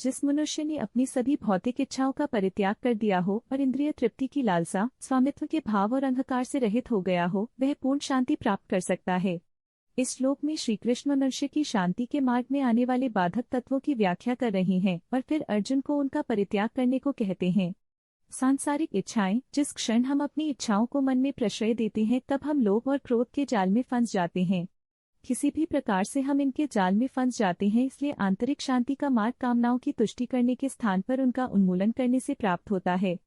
जिस मनुष्य ने अपनी सभी भौतिक इच्छाओं का परित्याग कर दिया हो और इंद्रिय तृप्ति की लालसा, स्वामित्व के भाव और अहंकार से रहित हो गया हो, वह पूर्ण शांति प्राप्त कर सकता है। इस श्लोक में श्री कृष्ण मनुष्य की शांति के मार्ग में आने वाले बाधक तत्वों की व्याख्या कर रही हैं और फिर अर्जुन को उनका परित्याग करने को कहते हैं। सांसारिक इच्छाएं, जिस क्षण हम अपनी इच्छाओं को मन में प्रश्रय देते हैं तब हम लोभ और क्रोध के जाल में फंस जाते हैं। किसी भी प्रकार से हम इनके जाल में फंस जाते हैं, इसलिए आंतरिक शांति का मार्ग कामनाओं की तुष्टि करने के स्थान पर उनका उन्मूलन करने से प्राप्त होता है।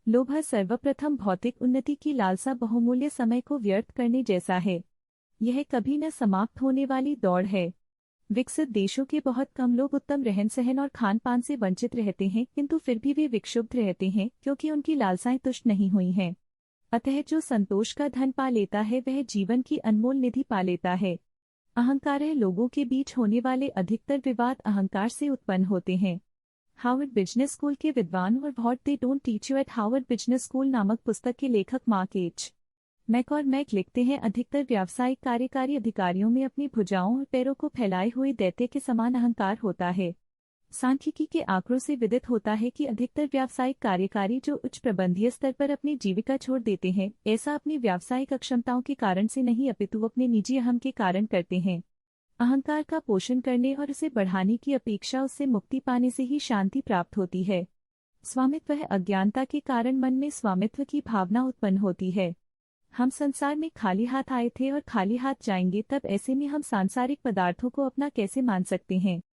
लोभ सर्वप्रथम भौतिक उन्नति की लालसा बहुमूल्य समय को व्यर्थ करने जैसा है। यह कभी न समाप्त होने वाली दौड़ है। विकसित देशों के बहुत कम लोग उत्तम रहन सहन और खान पान से वंचित रहते हैं, किंतु फिर भी वे विक्षुब्ध रहते हैं क्योंकि उनकी लालसाएं तुष्ट नहीं हुई हैं। अतः जो संतोष का धन पा लेता है वह जीवन की अनमोल निधि पा लेता है। अहंकार है, लोगों के बीच होने वाले अधिकतर विवाद अहंकार से उत्पन्न होते हैं। हार्वर्ड बिजनेस स्कूल के विद्वान और what they don't teach you eight Harvard business school नामक पुस्तक के लेखक मार्क एच मैक लिखते हैं, अधिकतर व्यावसायिक कार्यकारी अधिकारियों में अपनी भुजाओं और पैरों को फैलाए हुए दैत्य के समान अहंकार होता है। सांख्यिकी के आंकड़ों से विदित होता है कि अधिकतर व्यावसायिक कार्यकारी जो उच्च प्रबंधीय स्तर पर अपनी जीविका छोड़ देते हैं, ऐसा अपनी व्यावसायिक अक्षमताओं के कारण से नहीं अपितु अपने निजी अहम के कारण करते हैं। अहंकार का पोषण करने और उसे बढ़ाने की अपेक्षा उससे मुक्ति पाने से ही शांति प्राप्त होती है। स्वामित्व है, अज्ञानता के कारण मन में स्वामित्व की भावना उत्पन्न होती है। हम संसार में खाली हाथ आए थे और खाली हाथ जाएंगे, तब ऐसे में हम सांसारिक पदार्थों को अपना कैसे मान सकते हैं।